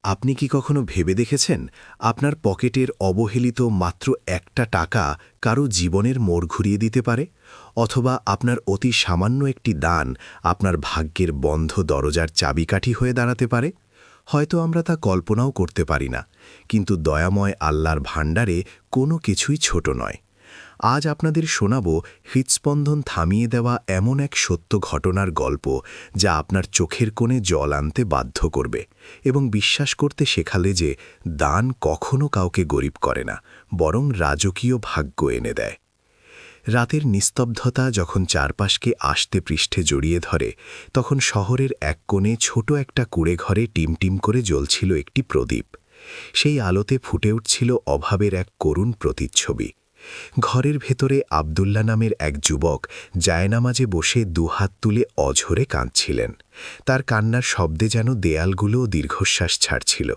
আপনি কি কখনো ভেবে দেখেছেন আপনার পকেটের অবহেলিত মাত্র একটা টাকা কারো জীবনের মোড় ঘুরিয়ে দিতে পারে, অথবা আপনার অতি সামান্য একটি দান আপনার ভাগ্যের বন্ধ দরজার চাবিকাঠি হয়ে দাঁড়াতে পারে? হয়তো আমরা তা কল্পনাও করতে পারি না, কিন্তু দয়াময় আল্লাহর ভাণ্ডারে কোনো কিছুই ছোট নয়। আজ আপনাদের শোনাব হৃৎস্পন্দন থামিয়ে দেওয়া এমন এক সত্য ঘটনার গল্প, যা আপনার চোখের কোণে জল আনতে বাধ্য করবে এবং বিশ্বাস করতে শেখালে যে দান কখনো কাউকে গরিব করে না, বরং রাজকীয় ভাগ্য এনে দেয়। রাতের নিস্তব্ধতা যখন চারপাশকে আষ্টে পৃষ্ঠে জড়িয়ে ধরে, তখন শহরের এক কোণে ছোট একটা কুঁড়েঘরে টিমটিম করে জ্বলছিল একটি প্রদীপ। সেই আলোতে ফুটে উঠছিল অভাবের এক করুণ প্রতিচ্ছবি। ঘরের ভেতরে আব্দুল্লাহ নামের এক যুবক জায়নামাজে বসে দুহাত তুলে অঝরে কাঁদছিলেন। তার কান্নার শব্দে যেন দেয়ালগুলোও দীর্ঘশ্বাস ছাড়ছিল।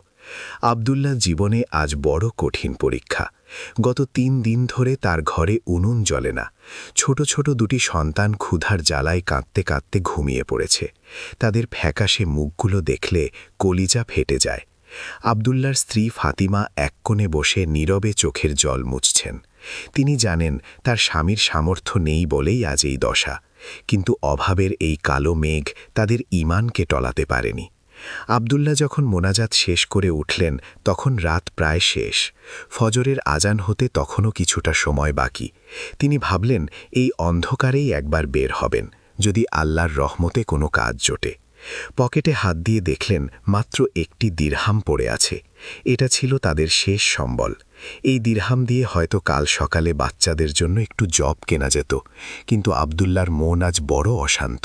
আব্দুল্লাহ জীবনে আজ বড় কঠিন পরীক্ষা। গত ৩ দিন ধরে তার ঘরে উনুন জ্বলে না। ছোট ছোট দুটি সন্তান ক্ষুধার জ্বালায় কাঁদতে কাঁদতে ঘুমিয়ে পড়েছে। তাদের ফ্যাকাশে মুখগুলো দেখলে কলিজা ফেটে যায়। আব্দুল্লাহর স্ত্রী ফাতিমা এক কোণে বসে নীরবে চোখের জল মুছছেন। তিনি জানেন তার স্বামীর সামর্থ্য নেই বলেই আজ এই দশা, কিন্তু অভাবের এই কালো মেঘ তাদের ঈমানকে টলাতে পারেনি। আব্দুল্লাহ যখন মোনাজাত শেষ করে উঠলেন, তখন রাত প্রায় শেষ। ফজরের আজান হতে তখনও কিছুটা সময় বাকি। তিনি ভাবলেন এই অন্ধকারেই একবার বের হবেন, যদি আল্লাহর রহমতে কোনো কাজ জোটে। পকেটে হাত দিয়ে দেখলেন মাত্র একটি দিরহাম পড়ে আছে। এটা ছিল তাদের শেষ সম্বল। এই দিরহাম দিয়ে হয়তো কাল সকালে বাচ্চাদের জন্য একটু জব কেনা যেত, কিন্তু আব্দুল্লাহর মন আজ বড় অশান্ত।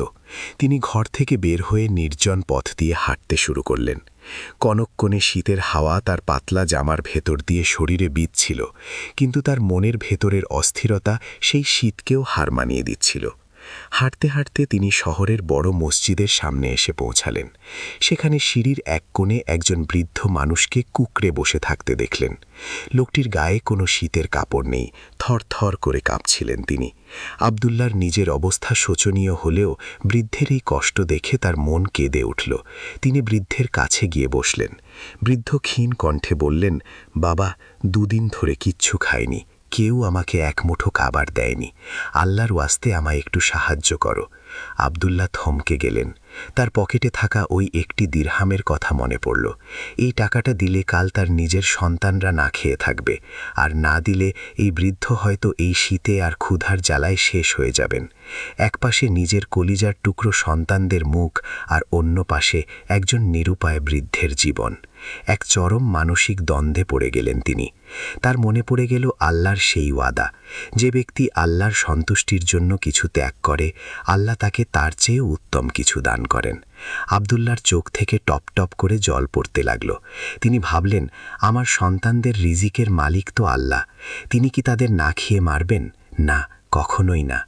তিনি ঘর থেকে বের হয়ে নির্জন পথ দিয়ে হাঁটতে শুরু করলেন। কনকনে শীতের হাওয়া তার পাতলা জামার ভেতর দিয়ে শরীরে বিঁধছিল, কিন্তু তার মনের ভেতরের অস্থিরতা সেই শীতকেও হার মানিয়ে দিচ্ছিল। হাঁটতে হাঁটতে তিনি শহরের বড় মসজিদের সামনে এসে পৌঁছালেন। সেখানে সিঁড়ির এক কোণে একজন বৃদ্ধ মানুষকে কুঁকড়ে বসে থাকতে দেখলেন। লোকটির গায়ে কোনো শীতের কাপড় নেই, থরথর করে কাঁপছিলেন তিনি। আব্দুল্লাহর নিজের অবস্থা শোচনীয় হলেও বৃদ্ধের এই কষ্ট দেখে তার মন কেঁদে উঠল। তিনি বৃদ্ধের কাছে গিয়ে বসলেন। বৃদ্ধ ক্ষীণ কণ্ঠে বললেন, বাবা, 2 দিন ধরে কিচ্ছু খাইনি, কেউ আমাকে এক মুঠো খাবার দেয়নি। আল্লাহর ওয়াস্তে আমায় একটু সাহায্য করো। আব্দুল্লাহ থমকে গেলেন। তার পকেটে থাকা ওই একটি দিরহামের কথা মনে পড়ল। এই টাকাটা দিলে কাল তার নিজের সন্তানরা না খেয়ে থাকবে, আর না দিলে এই বৃদ্ধ হয়তো এই শীতে আর ক্ষুধার জ্বালায় শেষ হয়ে যাবেন। এক পাশে নিজের কলিজার টুকরো সন্তানদের মুখ, আর অন্য পাশে একজন নিরুপায় বৃদ্ধের জীবন। এক চরম মানসিক দ্বন্দ্বে পড়ে গেলেন তিনি। তার মনে পড়ে গেল আল্লাহর সেই ওয়াদা, যে ব্যক্তি আল্লাহর সন্তুষ্টির জন্য কিছু ত্যাগ করে, আল্লাহ তাকে তার চেয়েও উত্তম কিছু দান করেন। আব্দুল্লাহর চোখ থেকে টপ টপ করে জল পড়তে লাগল। তিনি ভাবলেন, আমার সন্তানদের রিজিকের মালিক তো আল্লাহ। তিনি কি তাদের না খেয়ে মারবেন? না, কখনোই না।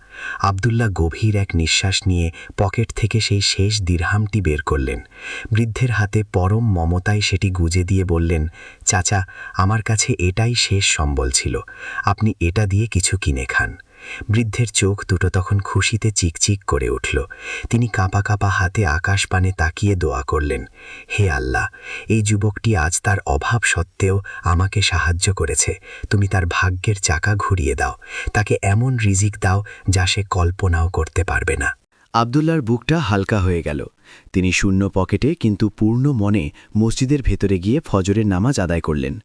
আব্দুল্লাহ গভীর এক নিঃশ্বাস নিয়ে পকেট থেকে সেই শেষ দিরহামটি বের করলেন। বৃদ্ধের হাতে পরম মমতায় সেটি গুজে দিয়ে বললেন, চাচা, আমার কাছে এটাই শেষ সম্বল ছিল, আপনি এটা দিয়ে কিছু কিনে খান। বৃদ্ধের চোখ দুটো তখন খুশিতে চিকচিক করে উঠল। তিনি কাঁপা কাঁপা হাতে আকাশ পানে তাকিয়ে দোয়া করলেন, হে আল্লাহ, এই যুবকটি আজ তার অভাব সত্ত্বেও আমাকে সাহায্য করেছে। তুমি তার ভাগ্যের চাকা ঘুরিয়ে দাও, তাকে এমন রিজিক দাও যা সে কল্পনাও করতে পারবে না। আব্দুল্লাহর বুকটা হালকা হয়ে গেল। তিনি শূন্য পকেটে কিন্তু পূর্ণ মনে মসজিদের ভেতরে গিয়ে ফজরের নামাজ আদায় করলেন।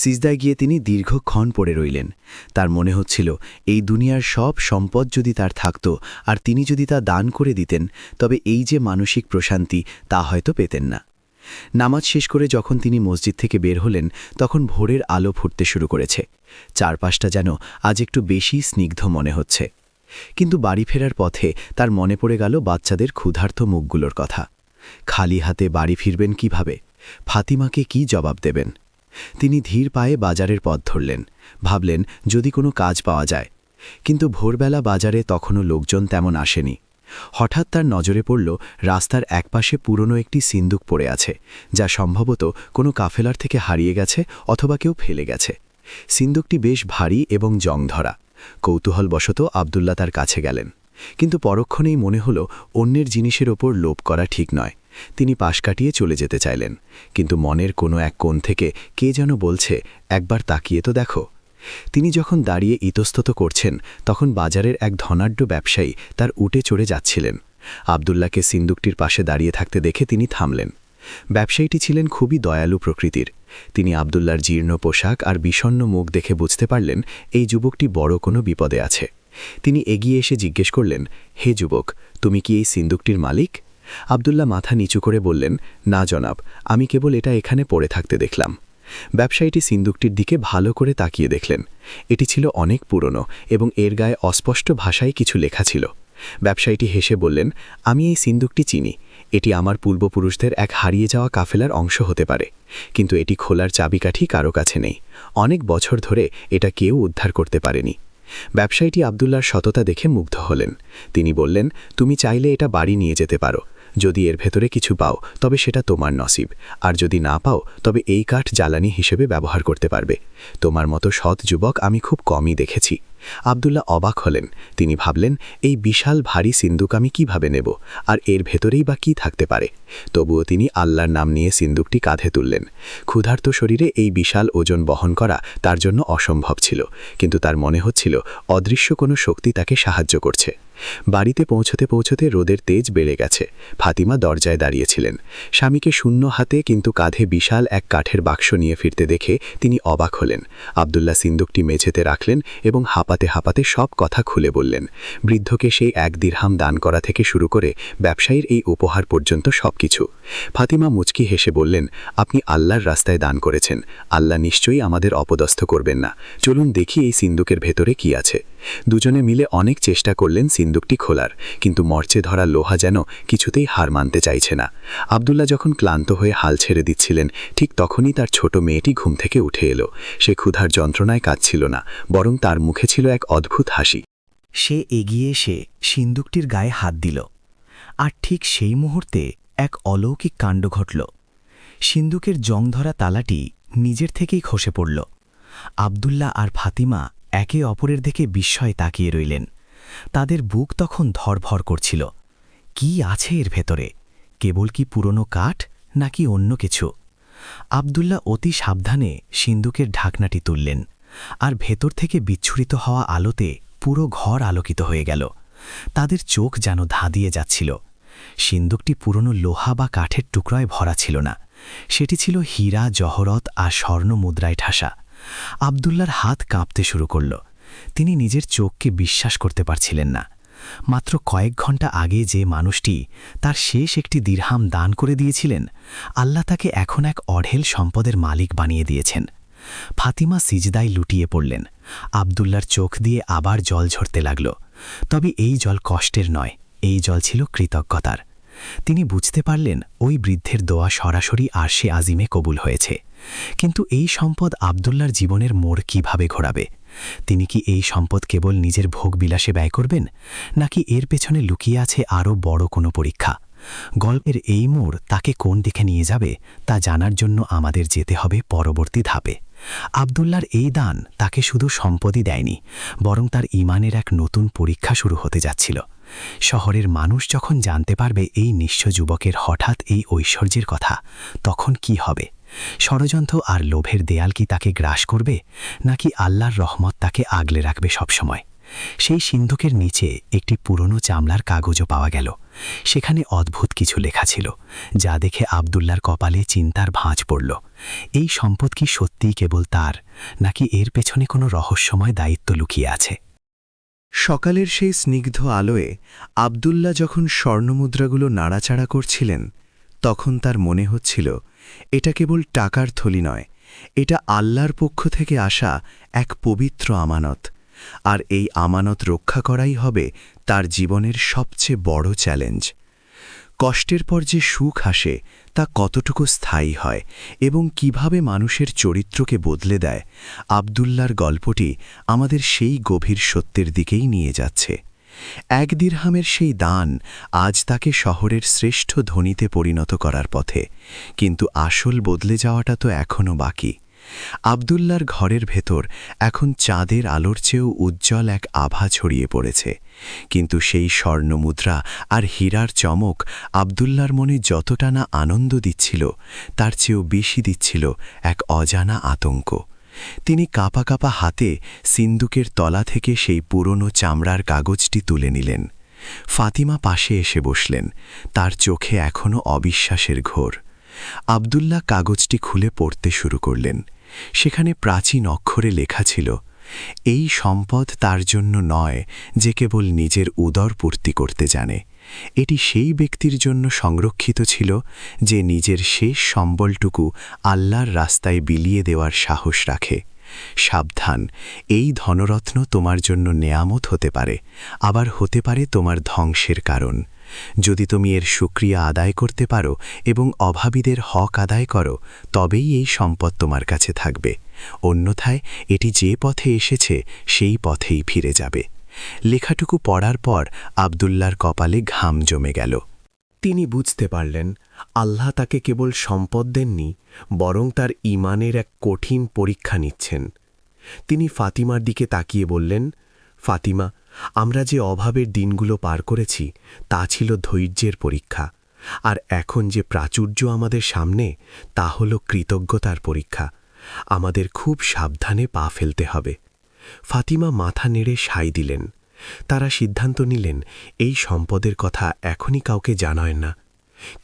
সিজদায় গিয়ে তিনি দীর্ঘক্ষণ পড়ে রইলেন। তার মনে হচ্ছিল, এই দুনিয়ার সব সম্পদ যদি তার থাকত আর তিনি যদি তা দান করে দিতেন, তবে এই যে মানসিক প্রশান্তি, তা হয়তো পেতেন না। নামাজ শেষ করে যখন তিনি মসজিদ থেকে বের হলেন, তখন ভোরের আলো ফুটতে শুরু করেছে। চারপাশটা যেন আজ একটু বেশি স্নিগ্ধ মনে হচ্ছে। কিন্তু বাড়ি ফেরার পথে তার মনে পড়ে গেল বাচ্চাদের ক্ষুধার্ত মুখগুলোর কথা। খালি হাতে বাড়ি ফিরবেন কিভাবে? ফাতিমাকে কি জবাব দেবেন? তিনি ধীর পায়ে বাজারের পথ ধরলেন। ভাবলেন যদি কোনো কাজ পাওয়া যায়, কিন্তু ভোরবেলা বাজারে তখনও লোকজন তেমন আসেনি। হঠাৎ তার নজরে পড়ল রাস্তার একপাশে পুরনো একটি সিন্দুক পড়ে আছে, যা সম্ভবত কোনো কাফেলার থেকে হারিয়ে গেছে অথবা কেউ ফেলে গেছে। সিন্দুকটি বেশ ভারী এবং জংধরা। কৌতূহলবশত আব্দুল্লাহ তার কাছে গেলেন, কিন্তু পরক্ষণেই মনে হলো অন্যের জিনিসের ওপর লোভ করা ঠিক নয়। তিনি পাশ কাটিয়ে চলে যেতে চাইলেন, কিন্তু মনের কোনো এক কোণ থেকে কে যেন বলছে, একবার তাকিয়ে তো দেখো। তিনি যখন দাঁড়িয়ে ইতস্তত করছেন, তখন বাজারের এক ধনাঢ্য ব্যবসায়ী তার উটে চড়ে যাচ্ছিলেন। আব্দুল্লাহকে সিন্দুকটির পাশে দাঁড়িয়ে থাকতে দেখে তিনি থামলেন। ব্যবসায়ীটি ছিলেন খুবই দয়ালু প্রকৃতির। তিনি আব্দুল্লাহর জীর্ণ পোশাক আর বিষণ্ণ মুখ দেখে বুঝতে পারলেন এই যুবকটি বড় কোনো বিপদে আছে। তিনি এগিয়ে এসে জিজ্ঞেস করলেন, হে যুবক, তুমি কি এই সিন্দুকটির মালিক? আব্দুল্লাহ মাথা নিচু করে বললেন, না জনাব, আমি কেবল এটা এখানে পড়ে থাকতে দেখলাম। ব্যবসায়ীটি সিন্দুকটির দিকে ভালো করে তাকিয়ে দেখলেন। এটি ছিল অনেক পুরনো এবং এর গায়ে অস্পষ্ট ভাষায় কিছু লেখা ছিল। ব্যবসায়ীটি হেসে বললেন, আমি এই সিন্দুকটি চিনি। এটি আমার পূর্বপুরুষদের এক হারিয়ে যাওয়া কাফেলার অংশ হতে পারে, কিন্তু এটি খোলার চাবিকাঠি কারো কাছে নেই। অনেক বছর ধরে এটা কেউ উদ্ধার করতে পারেনি। ব্যবসায়ীটি আব্দুল্লাহর সততা দেখে মুগ্ধ হলেন। তিনি বললেন, তুমি চাইলে এটা বাড়ি নিয়ে যেতে পারো। যদি এর ভেতরে কিছু পাও তবে সেটা তোমার নসিব, আর যদি না পাও তবে এই কাঠ জ্বালানি হিসেবে ব্যবহার করতে পারবে। তোমার মতো সৎ যুবক আমি খুব কমই দেখেছি। আব্দুল্লাহ অবাক হলেন। তিনি ভাবলেন, এই বিশাল ভারী সিন্দুক আমি কিভাবে নেব, আর এর ভেতরেই বা কী থাকতে পারে। তবুও তিনি আল্লাহর নাম নিয়ে সিন্দুকটি কাঁধে তুললেন। ক্ষুধার্ত শরীরে এই বিশাল ওজন বহন করা তার জন্য অসম্ভব ছিল, কিন্তু তার মনে হচ্ছিল অদৃশ্য কোনো শক্তি তাকে সাহায্য করছে। বাড়িতে পৌঁছতে পৌঁছতে রোদের তেজ বেড়ে গেছে। ফাতিমা দরজায় দাঁড়িয়েছিলেন। স্বামীকে শূন্য হাতে কিন্তু কাঁধে বিশাল এক কাঠের বাক্স নিয়ে ফিরতে দেখে তিনি অবাক হলেন। আব্দুল্লাহ সিন্দুকটি মেঝেতে রাখলেন এবং হাঁপাতে হাঁপাতে সব কথা খুলে বললেন। বৃদ্ধকে সেই 1 দিরহাম দান করা থেকে শুরু করে ব্যবসায়ীর এই উপহার পর্যন্ত সবকিছু। ফাতিমা মুচকি হেসে বললেন, আপনি আল্লাহর রাস্তায় দান করেছেন। আল্লাহ নিশ্চয়ই আমাদের অপদস্থ করবেন না। চলুন দেখি এই সিন্দুকের ভেতরে কি আছে। দুজনে মিলে অনেক চেষ্টা করলেন সিন্দুকটি খোলার, কিন্তু মরচে ধরা লোহা যেন কিছুতেই হার মানতে চাইছে না। আব্দুল্লাহ যখন ক্লান্ত হয়ে হাল ছেড়ে দিচ্ছিলেন, ঠিক তখনই তার ছোট মেয়েটি ঘুম থেকে উঠে এলো। সে ক্ষুধার যন্ত্রণায় কাঁদছিল না, বরং তার মুখে ছিল এক অদ্ভুত হাসি। সে এগিয়ে এসে সিন্দুকটির গায়ে হাত দিল, আর ঠিক সেই মুহূর্তে এক অলৌকিক কাণ্ড ঘটল। সিন্দুকের জংধরা তালাটি নিজের থেকেই খসে পড়ল। আব্দুল্লাহ আর ফাতিমা একে অপরের দিকে বিস্ময়ে তাকিয়ে রইলেন। তাদের বুক তখন ধড়ফড় করছিল। কি আছে এর ভেতরে? কেবল কি পুরনো কাঠ, নাকি অন্য কিছু? আব্দুল্লাহ অতি সাবধানে সিন্দুকের ঢাকনাটি তুললেন, আর ভেতর থেকে বিচ্ছুরিত হওয়া আলোতে পুরো ঘর আলোকিত হয়ে গেল। তাদের চোখ যেন ধাঁধিয়ে যাচ্ছিল। সিন্দুকটি পুরনো লোহা বা কাঠের টুকরোয় ভরা ছিল না, সেটি ছিল হীরা, জহরত আর স্বর্ণ মুদ্রায় ঠাসা। আব্দুল্লাহর হাত কাঁপতে শুরু করল। তিনি নিজের চোখকে বিশ্বাস করতে পারছিলেন না। মাত্র কয়েক ঘন্টা আগে যে মানুষটি তার শেষ একটি দিরহাম দান করে দিয়েছিলেন, আল্লাহ তাকে এখন এক অঢেল সম্পদের মালিক বানিয়ে দিয়েছেন। ফাতিমা সিজদায় লুটিয়ে পড়লেন। আব্দুল্লাহর চোখ দিয়ে আবার জল ঝরতে লাগল। তবে এই জল কষ্টের নয়, এই জল ছিল কৃতজ্ঞতার। তিনি বুঝতে পারলেন ওই বৃদ্ধের দোয়া সরাসরি আরশে আজিমে কবুল হয়েছে। কিন্তু এই সম্পদ আব্দুল্লাহর জীবনের মোড় কিভাবে ঘোরাবে? তিনি কি এই সম্পদ কেবল নিজের ভোগবিলাসে ব্যয় করবেন, নাকি এর পেছনে লুকিয়ে আছে আরও বড় কোনো পরীক্ষা? গল্পের এই মোড় তাকে কোন দিকে নিয়ে যাবে তা জানার জন্য আমাদের যেতে হবে পরবর্তী ধাপে। আব্দুল্লাহর এই দান তাকে শুধু সম্পদই দেয়নি, বরং তার ঈমানের এক নতুন পরীক্ষা শুরু হতে যাচ্ছিল। শহরের মানুষ যখন জানতে পারবে এই নিঃস্ব যুবকের হঠাৎ এই ঐশ্বর্যের কথা, তখন কি হবে? ষড়যন্ত্র আর লোভের দেয়াল কি তাকে গ্রাস করবে, নাকি আল্লাহর রহমত তাকে আগলে রাখবে সবসময়? সেই সিন্ধুকের নিচে একটি পুরনো চামড়ার কাগজও পাওয়া গেল। সেখানে অদ্ভুত কিছু লেখা ছিল, যা দেখে আব্দুল্লাহর কপালে চিন্তার ভাঁজ পড়ল। এই সম্পদ কি সত্যিই কেবল তার, নাকি এর পেছনে কোনো রহস্যময় দায়িত্ব লুকিয়ে আছে? সকালের সেই স্নিগ্ধ আলোয় আব্দুল্লাহ যখন স্বর্ণমুদ্রাগুলো নাড়াচাড়া করছিলেন, তখন তার মনে হচ্ছিল এটা কেবল টাকার থলি নয়, এটা আল্লাহর পক্ষ থেকে আসা এক পবিত্র আমানত। আর এই আমানত রক্ষা করাই হবে তার জীবনের সবচেয়ে বড় চ্যালেঞ্জ। কষ্টের পর যে সুখ আসে তা কতটুকু স্থায়ী হয় এবং কিভাবে মানুষের চরিত্রকে বদলে দেয়, আব্দুল্লাহর গল্পটি আমাদের সেই গভীর সত্যের দিকেই নিয়ে যাচ্ছে। 1 দিরহামের সেই দান আজ তাকে শহরের শ্রেষ্ঠ ধনীতে পরিণত করার পথে, কিন্তু আসল বদলে যাওয়াটা তো এখনও বাকি। আবদুল্লার ঘরের ভেতর এখন চাঁদের আলোর চেয়েও উজ্জ্বল এক আভা ছড়িয়ে পড়েছে, কিন্তু সেই স্বর্ণমুদ্রা আর হীরার চমক আবদুল্লার মনে যতটা না আনন্দ দিচ্ছিল, তার চেয়েও বেশি দিচ্ছিল এক অজানা আতঙ্ক। তিনি কাঁপা কাঁপা হাতে সিন্দুকের তলা থেকে সেই পুরনো চামড়ার কাগজটি তুলে নিলেন। ফাতিমা পাশে এসে বসলেন, তার চোখে এখনও অবিশ্বাসের ঘোর। আবদুল্লাহ কাগজটি খুলে পড়তে শুরু করলেন। সেখানে প্রাচীন অক্ষরে লেখা ছিল, এই সম্পদ তার জন্য নয় যে কেবল নিজের উদর পূর্তি করতে জানে। এটি সেই ব্যক্তির জন্য সংরক্ষিত ছিল যে নিজের শেষ সম্বলটুকু আল্লাহর রাস্তায় বিলিয়ে দেওয়ার সাহস রাখে। সাবধান, এই ধনরত্ন তোমার জন্য নেয়ামত হতে পারে, আবার হতে পারে তোমার ধ্বংসের কারণ। যদি তুমি এর শুকরিয়া আদায় করতে পারো এবং অভাবীদের হক আদায় করো, তবেই এই সম্পদ তোমার কাছে থাকবে, অন্যথায় এটি যে পথে এসেছে সেই পথেই ফিরে যাবে। লেখাটুকু পড়ার পর আবদুল্লার কপালে ঘাম জমে গেল। তিনি বুঝতে পারলেন আল্লাহ তাকে কেবল সম্পদ দেননি, বরং তার ঈমানের এক কঠিন পরীক্ষা নিচ্ছেন। তিনি ফাতিমার দিকে তাকিয়ে বললেন, ফাতিমা, আমরা যে অভাবের দিনগুলো পার করেছি তা ছিল ধৈর্যের পরীক্ষা, আর এখন যে প্রাচুর্য আমাদের সামনে তা হল কৃতজ্ঞতার পরীক্ষা। আমাদের খুব সাবধানে পা ফেলতে হবে। ফাতিমা মাথা নেড়ে সায় দিলেন। তারা সিদ্ধান্ত নিলেন এই সম্পদের কথা এখনই কাউকে জানায় না।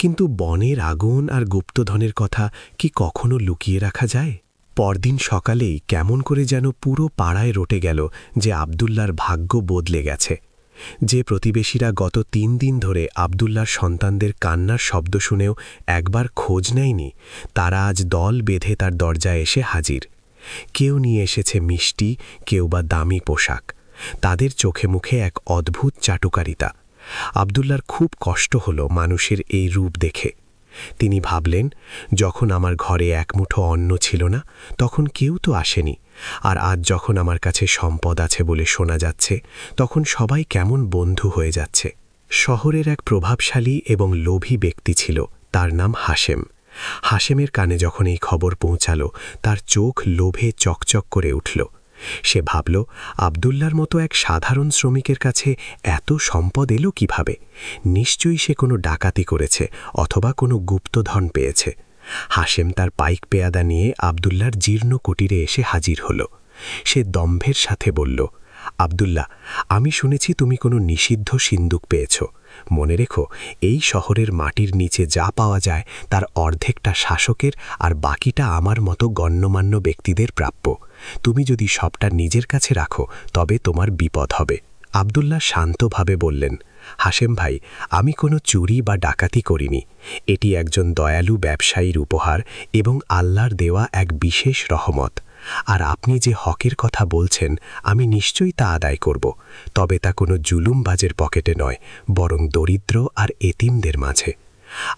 কিন্তু বনের আগুন আর গুপ্তধনের কথা কি কখনো লুকিয়ে রাখা যায়? পরদিন সকালেই কেমন করে যেন পুরো পাড়ায় রটে গেল যে আবদুল্লার ভাগ্য বদলে গেছে। যে প্রতিবেশীরা গত 3 দিন ধরে আবদুল্লার সন্তানদের কান্নার শব্দ শুনেও একবার খোঁজ নেয়নি, তারা আজ দল বেঁধে তার দরজায় এসে হাজির। কেউ নিয়ে এসেছে মিষ্টি, কেউ বা দামি পোশাক। তাদের চোখে মুখে এক অদ্ভুত চাটুকারিতা। আবদুল্লার খুব কষ্ট হলো মানুষের এই রূপ দেখে। তিনি ভাবলেন, যখন আমার ঘরে এক মুঠো অন্ন ছিল না তখন কেউ তো আসেনি, আর আজ যখন আমার কাছে সম্পদ আছে বলে শোনা যাচ্ছে, তখন সবাই কেমন বন্ধু হয়ে যাচ্ছে। শহরের এক প্রভাবশালী এবং লোভী ব্যক্তি ছিল, তার নাম হাশেম। হাশেমের কানে যখন এই খবর পৌঁছালো, তার চোখ লোভে চকচক করে উঠল। সে ভাবল, আবদুল্লার মতো এক সাধারণ শ্রমিকের কাছে এত সম্পদ এলো কিভাবে? নিশ্চয়ই সে কোনো ডাকাতি করেছে অথবা কোনো গুপ্তধন পেয়েছে। হাশেম তার পাইক পেয়াদা নিয়ে আবদুল্লার জীর্ণ কুটিরে এসে হাজির হল। সে দম্ভের সাথে বলল, আবদুল্লাহ, আমি শুনেছি তুমি কোনো নিষিদ্ধ সিন্দুক পেয়েছ। মনে রেখো, এই শহরের মাটির নিচে যা পাওয়া যায় তার অর্ধেকটা শাসকের আর বাকিটা আমার মতো গণ্যমান্য ব্যক্তিদের প্রাপ্য। তুমি যদি সবটা নিজের কাছে রাখো তবে তোমার বিপদ হবে। আবদুল্লাহ শান্তভাবে বললেন, হাশেম ভাই, আমি কোনো চুরি বা ডাকাতি করিনি। এটি একজন দয়ালু ব্যবসায়ীর উপহার এবং আল্লাহর দেওয়া এক বিশেষ রহমত। আর আপনি যে হকের কথা বলছেন আমি নিশ্চয়ই তা আদায় করব, তবে তা কোনো জুলুমবাজের পকেটে নয়, বরং দরিদ্র আর এতিমদের মাঝে।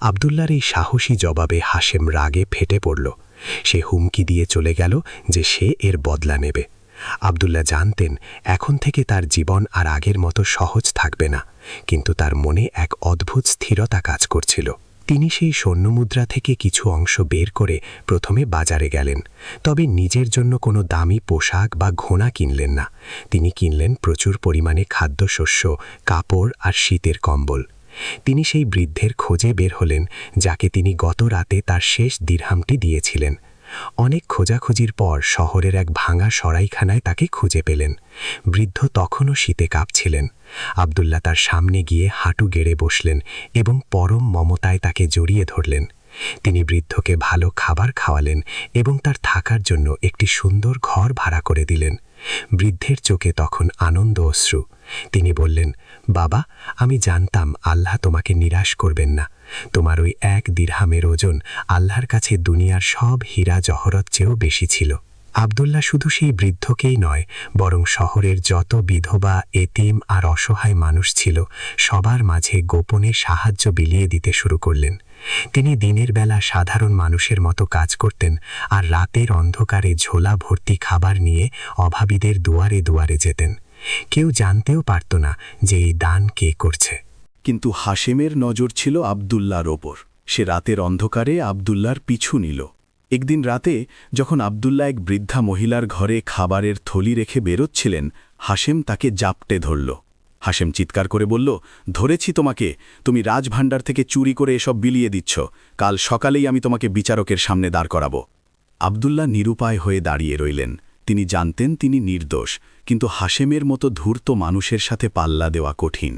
আবদুল্লার এই সাহসী জবাবে হাশেম রাগে ফেটে পড়ল। সে হুমকি দিয়ে চলে গেল যে সে এর বদলা নেবে। আবদুল্লাহ জানতেন এখন থেকে তার জীবন আর আগের মতো সহজ থাকবে না, কিন্তু তার মনে এক অদ্ভুত স্থিরতা কাজ করছিল। তিনি সেই স্বর্ণমুদ্রা থেকে কিছু অংশ বের করে প্রথমে বাজারে গেলেন, তবে নিজের জন্য কোনো দামি পোশাক বা ঘোড়া কিনলেন না। তিনি কিনলেন প্রচুর পরিমাণে খাদ্যশস্য, কাপড় আর শীতের কম্বল। তিনি সেই বৃদ্ধের খোঁজে বের হলেন যাকে তিনি গত রাতে তার শেষ দিরহামটি দিয়েছিলেন। অনেক খোঁজাখুঁজির পর শহরের এক ভাঙা সরাইখানায় তাকে খুঁজে পেলেন। বৃদ্ধ তখনও শীতে কাঁপছিলেন। আবদুল্লাহ তার সামনে গিয়ে হাঁটু গেড়ে বসলেন এবং পরম মমতায় তাকে জড়িয়ে ধরলেন। তিনি বৃদ্ধকে ভালো খাবার খাওয়ালেন এবং তার থাকার জন্য একটি সুন্দর ঘর ভাড়া করে দিলেন। বৃদ্ধের চোখে তখন আনন্দ অশ্রু। তিনি বললেন, বাবা, আমি জানতাম আল্লাহ তোমাকে নিরাশ করবেন না। তোমার ওই 1 দিরহামের ওজন আল্লাহর কাছে দুনিয়ার সব হীরা জহরত চেয়েও বেশি ছিল। আবদুল্লাহ শুধু সেই বৃদ্ধকেই নয়, বরং শহরের যত বিধবা, এতিম আর অসহায় মানুষ ছিল সবার মাঝে গোপনে সাহায্য বিলিয়ে দিতে শুরু করলেন। তিনি দিনের বেলা সাধারণ মানুষের মতো কাজ করতেন, আর রাতের অন্ধকারে ঝোলা ভর্তি খাবার নিয়ে অভাবীদের দুয়ারে দুয়ারে যেতেন। কেউ জানতেও পারত না যে এই দান কে করছে। কিন্তু হাশেমের নজর ছিল আবদুল্লার ওপর। সে রাতের অন্ধকারে আবদুল্লার পিছু নিল। একদিন রাতে যখন আব্দুল্লাহ এক বৃদ্ধা মহিলার ঘরে খাবারের থলি রেখে বেরোচ্ছিলেন, হাশেম তাকে জাপটে ধরল। হাশেম চিৎকার করে বলল, ধরেছি তোমাকে, তুমি রাজভাণ্ডার থেকে চুরি করে এসব বিলিয়ে দিচ্ছ, কাল সকালেই আমি তোমাকে বিচারকের সামনে দাঁড় করাবো। আব্দুল্লাহ নিরুপায় হয়ে দাঁড়িয়ে রইলেন। তিনি জানতেন তিনি নির্দোষ, কিন্তু হাশেমের মতো ধূর্ত মানুষের সাথে পাল্লা দেওয়া কঠিন।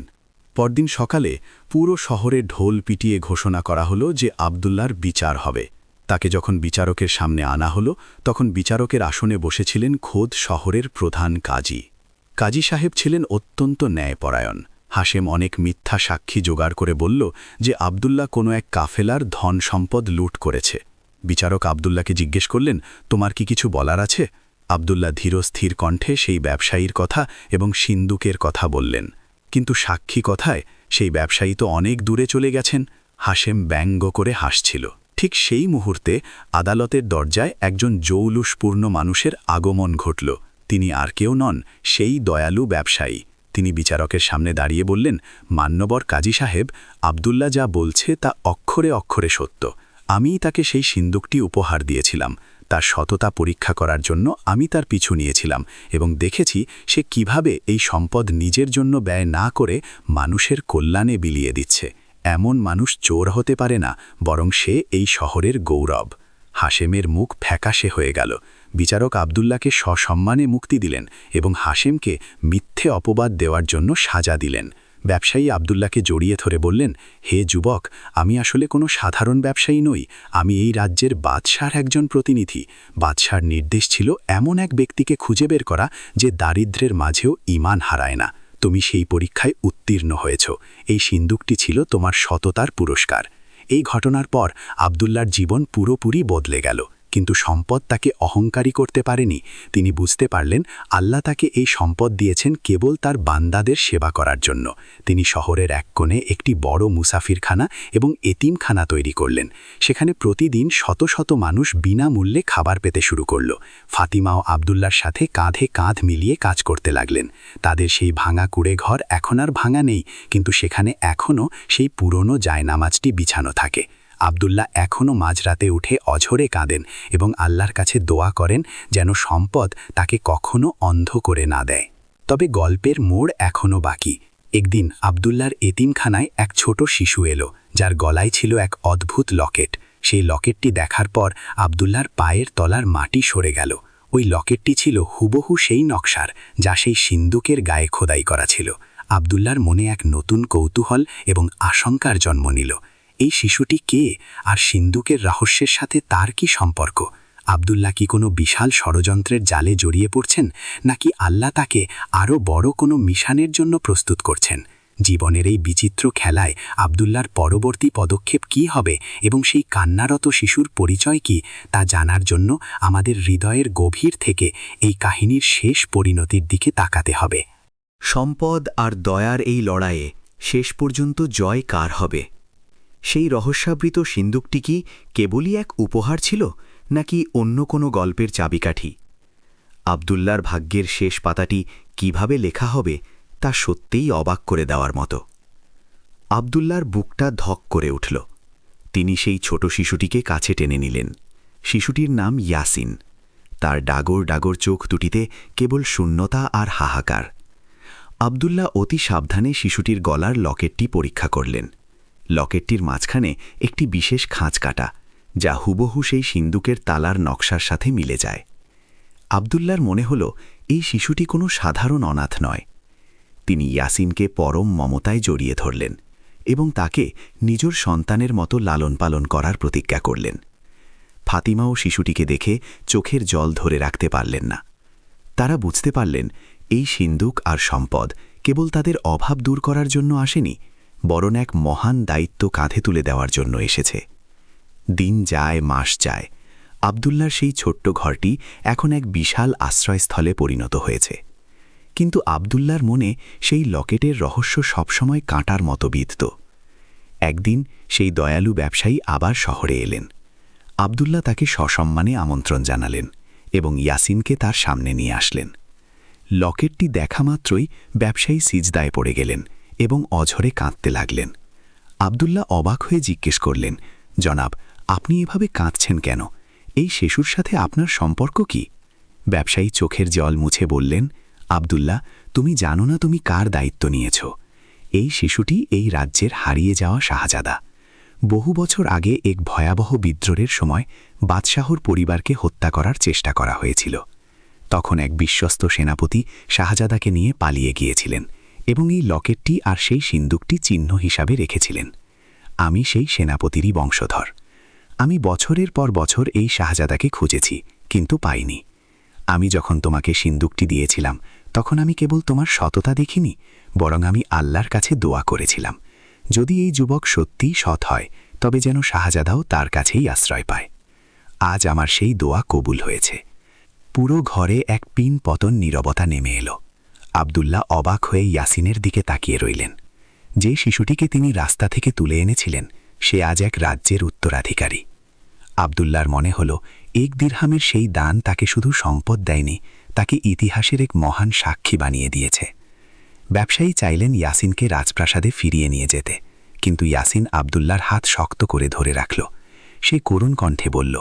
পরদিন সকালে পুরো শহরে ঢোল পিটিয়ে ঘোষণা করা হলো যে আব্দুল্লাহর বিচার হবে। তাকে যখন বিচারকের সামনে আনা হলো, তখন বিচারকের আসনে বসেছিলেন খোদ শহরের প্রধান কাজী। কাজী সাহেব ছিলেন অত্যন্ত ন্যায়পরায়ণ। হাশেম অনেক মিথ্যা সাক্ষী জোগাড় করে বলল যে আব্দুল্লাহ কোনো এক কাফেলার ধন সম্পদ লুট করেছে। বিচারক আব্দুল্লাহকে জিজ্ঞেস করলেন, তোমার কি কিছু বলার আছে? আব্দুল্লাহ ধীরস্থির কণ্ঠে সেই ব্যবসায়ীর কথা এবং সিন্দুকের কথা বললেন। কিন্তু সাক্ষী কথায় সেই ব্যবসায়ী তো অনেক দূরে চলে গেছেন। হাশেম ব্যঙ্গ করে হাসছিল। ঠিক সেই মুহূর্তে আদালতের দরজায় একজন জৌলুসপূর্ণ মানুষের আগমন ঘটল। তিনি আর কেউ নন, সেই দয়ালু ব্যবসায়ী। তিনি বিচারকের সামনে দাঁড়িয়ে বললেন, মান্যবর কাজী সাহেব, আব্দুল্লাহ যা বলছে তা অক্ষরে অক্ষরে সত্য। আমিই তাকে সেই সিন্দুকটি উপহার দিয়েছিলাম। তার সততা পরীক্ষা করার জন্য আমি তার পিছু নিয়েছিলাম এবং দেখেছি সে কিভাবে এই সম্পদ নিজের জন্য ব্যয় না করে মানুষের কল্যাণে বিলিয়ে দিচ্ছে। এমন মানুষ চোর হতে পারে না, বরং সে এই শহরের গৌরব। হাশেমের মুখ ফ্যাকাশে হয়ে গেল। বিচারক আব্দুল্লাহকে সসম্মানে মুক্তি দিলেন এবং হাশেমকে মিথ্যে অপবাদ দেওয়ার জন্য সাজা দিলেন। ব্যবসায়ী আব্দুল্লাহকে জড়িয়ে ধরে বললেন, হে যুবক, আমি আসলে কোনো সাধারণ ব্যবসায়ী নই, আমি এই রাজ্যের বাদশার একজন প্রতিনিধি। বাদশার নির্দেশ ছিল এমন এক ব্যক্তিকে খুঁজে বের করা যে দারিদ্র্যের মাঝেও ঈমান হারায় না। তুমি সেই পরীক্ষায় উত্তীর্ণ হয়েছ। এই সিন্দুকটি ছিল তোমার সততার পুরস্কার। এই ঘটনার পর আব্দুল্লাহর জীবন পুরোপুরি বদলে গেল। কিন্তু সম্পদ তাকে অহংকারী করতে পারেনি। তিনি বুঝতে পারলেন আল্লাহ তাকে এই সম্পদ দিয়েছেন কেবল তার বান্দাদের সেবা করার জন্য। তিনি শহরের এক কোণে একটি বড় মুসাফিরখানা এবং এতিমখানা তৈরি করলেন। সেখানে প্রতিদিন শত শত মানুষ বিনামূল্যে খাবার পেতে শুরু করল। ফাতিমা ও আব্দুল্লাহর সাথে কাঁধে কাঁধ মিলিয়ে কাজ করতে লাগলেন। তাদের সেই ভাঙা কুড়ে ঘর এখন আর ভাঙা নেই, কিন্তু সেখানে এখনও সেই পুরনো জায়নামাজটি বিছানো থাকে। আব্দুল্লাহ এখনও মাঝরাতে উঠে অঝরে কাঁদেন এবং আল্লাহর কাছে দোয়া করেন যেন সম্পদ তাকে কখনো অন্ধ করে না দেয়। তবে গল্পের মোড় এখনও বাকি। একদিন আব্দুল্লাহর এতিমখানায় এক ছোট শিশু এলো, যার গলায় ছিল এক অদ্ভুত লকেট। সেই লকেটটি দেখার পর আব্দুল্লাহর পায়ের তলার মাটি সরে গেল। ওই লকেটটি ছিল হুবহু সেই নকশার যা সেই সিন্দুকের গায়ে খোদাই করা ছিল। আব্দুল্লাহর মনে এক নতুন কৌতূহল এবং আশঙ্কার জন্ম নিল। এই শিশুটি কে, আর সিন্দুকের রহস্যের সাথে তার কি সম্পর্ক? আব্দুল্লাহ কি কোনো বিশাল ষড়যন্ত্রের জালে জড়িয়ে পড়ছেন, নাকি আল্লাহ তাকে আরও বড় কোনো মিশনের জন্য প্রস্তুত করছেন? জীবনের এই বিচিত্র খেলায় আব্দুল্লাহর পরবর্তী পদক্ষেপ কি হবে এবং সেই কান্নারত শিশুর পরিচয় কি, তা জানার জন্য আমাদের হৃদয়ের গভীর থেকে এই কাহিনীর শেষ পরিণতির দিকে তাকাতে হবে। সম্পদ আর দয়ার এই লড়াইয়ে শেষ পর্যন্ত জয় কার হবে? সেই রহস্যাবৃত সিন্দুকটি কি কেবলই এক উপহার ছিল, নাকি অন্য কোনো গল্পের চাবিকাঠি? আব্দুল্লাহর ভাগ্যের শেষ পাতাটি কিভাবে লেখা হবে তা সত্যিই অবাক করে দেওয়ার মতো। আব্দুল্লাহর বুকটা ধক করে উঠল। তিনি সেই ছোট শিশুটিকে কাছে টেনে নিলেন। শিশুটির নাম ইয়াসিন। তার ডাগর ডাগর চোখ দুটিতে কেবল শূন্যতা আর হাহাকার। আব্দুল্লাহ অতি সাবধানে শিশুটির গলার লকেটটি পরীক্ষা করলেন। লকেটটির মাঝখানে একটি বিশেষ খাঁজ কাটা, যা হুবহু সেই সিন্দুকের তালার নকশার সাথে মিলে যায়। আব্দুল্লাহর মনে হল এই শিশুটি কোনো সাধারণ অনাথ নয়। তিনি ইয়াসিনকে পরম মমতায় জড়িয়ে ধরলেন এবং তাকে নিজের সন্তানের মতো লালন পালন করার প্রতিজ্ঞা করলেন। ফাতিমাও শিশুটিকে দেখে চোখের জল ধরে রাখতে পারলেন না। তারা বুঝতে পারলেন এই সিন্দুক আর সম্পদ কেবল তাদের অভাব দূর করার জন্য আসেনি, বরং এক মহান দায়িত্ব কাঁধে তুলে দেওয়ার জন্য এসেছে। দিন যায়, মাস যায়, আব্দুল্লাহর সেই ছোট্ট ঘরটি এখন এক বিশাল আশ্রয়স্থলে পরিণত হয়েছে। কিন্তু আব্দুল্লাহর মনে সেই লকেটের রহস্য সবসময় কাঁটার মতো বিঁধত। একদিন সেই দয়ালু ব্যবসায়ী আবার শহরে এলেন। আব্দুল্লাহ তাকে সসম্মানে আমন্ত্রণ জানালেন এবং ইয়াসিনকে তার সামনে নিয়ে আসলেন। লকেটটি দেখা মাত্রই ব্যবসায়ী সিজদায় পড়ে গেলেন এবং অঝরে কাঁদতে লাগলেন। আব্দুল্লাহ অবাক হয়ে জিজ্ঞেস করলেন, জনাব, আপনি এভাবে কাঁদছেন কেন? এই শিশুর সাথে আপনার সম্পর্ক কি? ব্যবসায়ী চোখের জল মুছে বললেন, আব্দুল্লাহ, তুমি জানো না তুমি কার দায়িত্ব নিয়েছ। এই শিশুটি এই রাজ্যের হারিয়ে যাওয়া শাহজাদা। বহু বছর আগে এক ভয়াবহ বিদ্রোহের সময় বাদশাহর পরিবারকে হত্যা করার চেষ্টা করা হয়েছিল। তখন এক বিশ্বস্ত সেনাপতি শাহজাদাকে নিয়ে পালিয়ে গিয়েছিলেন এবং এই লকেটটি আর সেই সিন্দুকটি চিহ্ন হিসাবে রেখেছিলেন। আমি সেই সেনাপতিরই বংশধর। আমি বছরের পর বছর এই শাহজাদাকে খুঁজেছি, কিন্তু পাইনি। আমি যখন তোমাকে সিন্দুকটি দিয়েছিলাম তখন আমি কেবল তোমার সততা দেখিনি, বরং আমি আল্লাহর কাছে দোয়া করেছিলাম, যদি এই যুবক সত্যিই সৎ হয় তবে যেন শাহজাদাও তার কাছেই আশ্রয় পায়। আজ আমার সেই দোয়া কবুল হয়েছে। পুরো ঘরে এক পিন পতন নীরবতা নেমে এলো। আব্দুল্লাহ অবাক হয়ে ইয়াসিনের দিকে তাকিয়ে রইলেন। যে শিশুটিকে তিনি রাস্তা থেকে তুলে এনেছিলেন সে আজ এক রাজ্যের উত্তরাধিকারী। আব্দুল্লাহর মনে হল এক দিরহামের সেই দান তাকে শুধু সম্পদ দেয়নি, তাকে ইতিহাসের এক মহান সাক্ষী বানিয়ে দিয়েছে। ব্যবসায়ী চাইলেন ইয়াসিনকে রাজপ্রাসাদে ফিরিয়ে নিয়ে যেতে, কিন্তু ইয়াসিন আব্দুল্লাহর হাত শক্ত করে ধরে রাখল। সে করুণ কণ্ঠে বলল,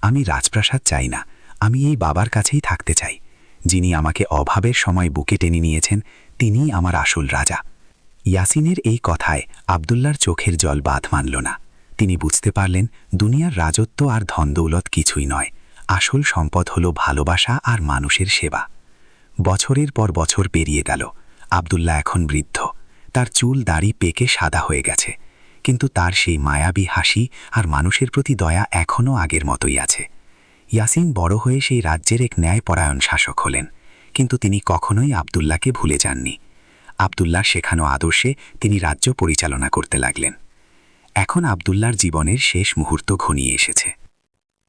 আমি রাজপ্রাসাদ চাই না, আমি এই বাবার কাছেই থাকতে চাই। যিনি আমাকে অভাবের সময় বুকে টেনে নিয়েছেন তিনিই আমার আসল রাজা। ইয়াসিনের এই কথায় আব্দুল্লাহর চোখের জল বাঁধ মানল না। তিনি বুঝতে পারলেন দুনিয়ার রাজত্ব আর ধনদৌলত কিছুই নয়, আসল সম্পদ হল ভালোবাসা আর মানুষের সেবা। বছরের পর বছর পেরিয়ে গেল। আব্দুল্লাহ এখন বৃদ্ধ, তার চুল দাড়ি পেকে সাদা হয়ে গেছে, কিন্তু তার সেই মায়াবী হাসি আর মানুষের প্রতি দয়া এখনও আগের মতোই আছে। ইয়াসিন বড় হয়ে সেই রাজ্যের এক ন্যায়পরায়ণ শাসক হলেন, কিন্তু তিনি কখনোই আব্দুল্লাহকে ভুলে যাননি। আব্দুল্লাহ শেখানো আদর্শে তিনি রাজ্য পরিচালনা করতে লাগলেন। এখন আব্দুল্লাহর জীবনের শেষ মুহূর্ত ঘনিয়ে এসেছে।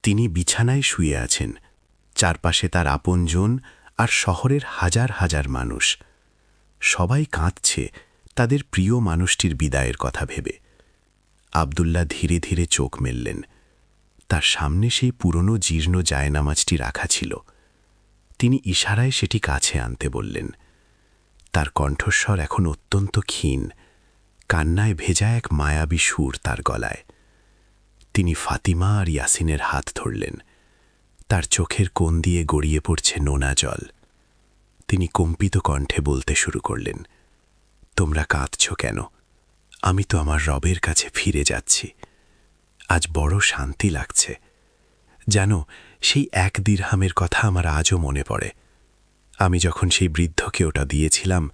তিনি বিছানায় শুয়ে আছেন, চারপাশে তার আপনজন আর শহরের হাজার হাজার মানুষ। সবাই কাঁদছে তাদের প্রিয় মানুষটির বিদায়ের কথা ভেবে। আব্দুল্লাহ ধীরে ধীরে চোখ মেললেন। তার সামনে সেই পুরনো জীর্ণ জায়নামাজটি রাখা ছিল। তিনি ইশারায় সেটি কাছে আনতে বললেন। তার কণ্ঠস্বর এখন অত্যন্ত ক্ষীণ, কান্নায় ভেজা এক মায়াবী সুর তার গলায়। তিনি ফাতিমা আর ইয়াসিনের হাত ধরলেন। তার চোখের কোণ দিয়ে গড়িয়ে পড়ছে নোনা জল। তিনি কম্পিত কণ্ঠে বলতে শুরু করলেন, তোমরা কাঁদছ কেন? আমি তো আমার রবের কাছে ফিরে যাচ্ছি। আজ বড় শান্তি লাগছে। জানো, সেই এক দিরহামের কথা আমার আজও মনে পড়ে। আমি যখন সেই বৃদ্ধকে ওটা দিয়েছিলাম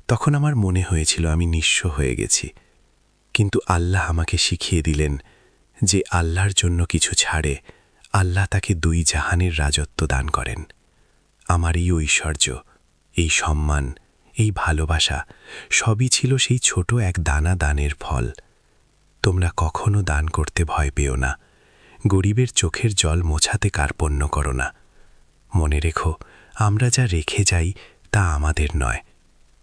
তখন আমার মনে হয়েছিল আমি নিঃস্ব হয়ে গেছি, কিন্তু আল্লাহ আমাকে শিখিয়ে দিলেন যে আল্লাহর জন্য কিছু ছাড়ে আল্লাহ তাকে দুই জাহানের রাজত্ব দান করেন। আমার এই ঐশ্বর্য, এই সম্মান, এই ভালোবাসা সবই ছিল সেই ছোট এক দানা দানের ফল। তোমরা কখনো দান করতে ভয় পেও না, গরিবের চোখের জল মোছাতে কার্পণ্য করো না। মনে রেখো, আমরা যা রেখে যাই তা আমাদের নয়,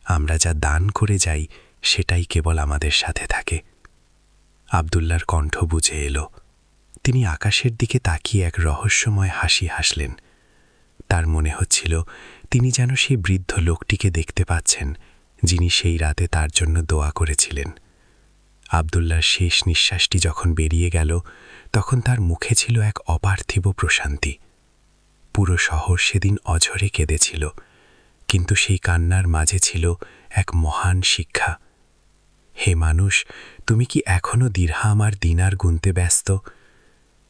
আমরা যা দান করে যাই সেটাই কেবল আমাদের সাথে থাকে। আব্দুল্লাহর কণ্ঠ বুঝে এলো। তিনি আকাশের দিকে তাকিয়ে এক রহস্যময় হাসি হাসলেন। তার মনে হচ্ছিল তিনি যেন সেই বৃদ্ধ লোকটিকে দেখতে পাচ্ছেন যিনি সেই রাতে তার জন্য দোয়া করেছিলেন। আব্দুল্লাহর শেষ নিঃশ্বাসটি যখন বেরিয়ে গেল তখন তার মুখে ছিল এক অপার্থিব প্রশান্তি। পুরো শহর সেদিন অঝরে কেঁদেছিল, কিন্তু সেই কান্নার মাঝে ছিল এক মহান শিক্ষা। হে মানুষ, তুমি কি এখনো দিরহাম আর দিনার গুনতে ব্যস্ত?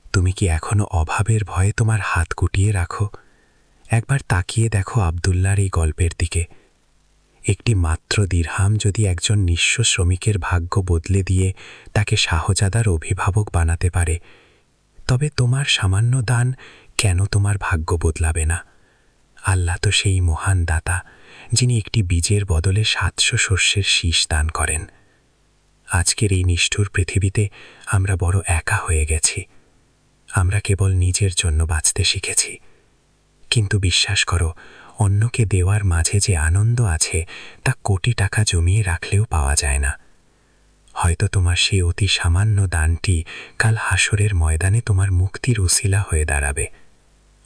তুমি কি এখনো অভাবের ভয়ে তোমার হাত কুটিয়ে রাখো? একবার তাকিয়ে দেখো আব্দুল্লাহর এই গল্পের দিকে। একটি মাত্র দিরহাম যদি একজন নিঃস্ব শ্রমিকের ভাগ্য বদলে দিয়ে তাকে শাহজাদার অভিভাবক বানাতে পারে, তবে তোমার সামান্য দান কেন তোমার ভাগ্য বদলাবে না? আল্লাহ তো সেই মহান দাতা যিনি একটি বীজের বদলে 700 শস্যের শীষ দান করেন। আজকের এই নিষ্ঠুর পৃথিবীতে আমরা বড় একা হয়ে গেছি। আমরা কেবল নিজের জন্য বাঁচতে শিখেছি। কিন্তু বিশ্বাস করো, অন্যকে দেওয়ার মাঝে যে আনন্দ আছে তা কোটি টাকা জমিয়ে রাখলেও পাওয়া যায় না। হয়তো তোমার সেই অতি সামান্য দানটি কাল হাসরের ময়দানে তোমার মুক্তির উসিলা হয়ে দাঁড়াবে।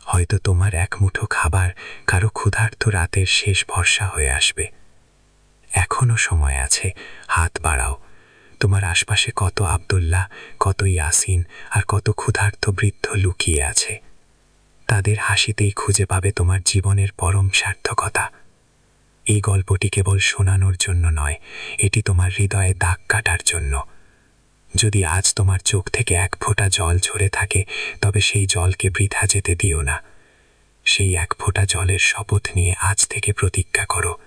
হয়তো তোমার এক মুঠো খাবার কারো ক্ষুধার্ত রাতের শেষ ভরসা হয়ে আসবে। এখনো সময় আছে, হাত বাড়াও। তোমার আশপাশে কত আব্দুল্লাহ, কত ইয়াসিন আর কত ক্ষুধার্ত বৃদ্ধ লুকিয়ে আছে। তাদের হাসিতেই খুঁজে পাবে তোমার জীবনের পরম সার্থকতা। এই গল্পটি কেবল শোনানোর জন্য নয়, এটি তোমার হৃদয়ে দাগ কাটার জন্য। যদি আজ তোমার চোখ থেকে এক ফোঁটা জল ঝরে থাকে, তবে সেই জলকে বৃথা যেতে দিও না। সেই এক ফোঁটা জলের শপথ নিয়ে আজ থেকে প্রতিজ্ঞা করো,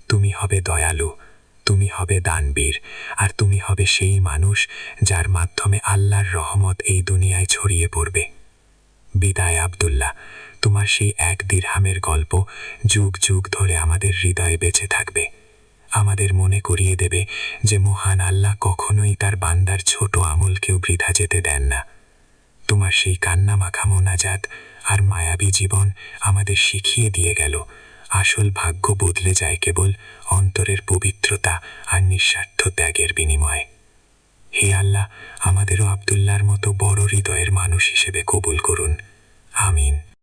তুমি হবে দয়ালু, তুমি হবে দানবীর, আর তুমি হবে সেই মানুষ যার মাধ্যমে আল্লাহর রহমত এই দুনিয়ায় ছড়িয়ে পড়বে। বিদায় আব্দুল্লাহ, তোমার সেই এক দিরহামের গল্প যুগ যুগ ধরে আমাদের হৃদয়ে বেঁচে থাকবে। আমাদের মনে করিয়ে দেবে যে মহান আল্লাহ কখনোই তার বান্দার ছোট আমলকেও বৃথা যেতে দেন না। তোমার সেই কান্না মাখা মোনাজাত আর মায়াবী জীবন আমাদের শিখিয়ে দিয়ে গেল, আসল ভাগ্য বদলে যায় কেবল অন্তরের পবিত্রতা আর নিঃস্বার্থ ত্যাগের বিনিময়ে। হে আল্লাহ, আমাদেরও আব্দুল্লাহর মতো বড় হৃদয়ের মানুষ হিসেবে কবুল করুন। আমিন।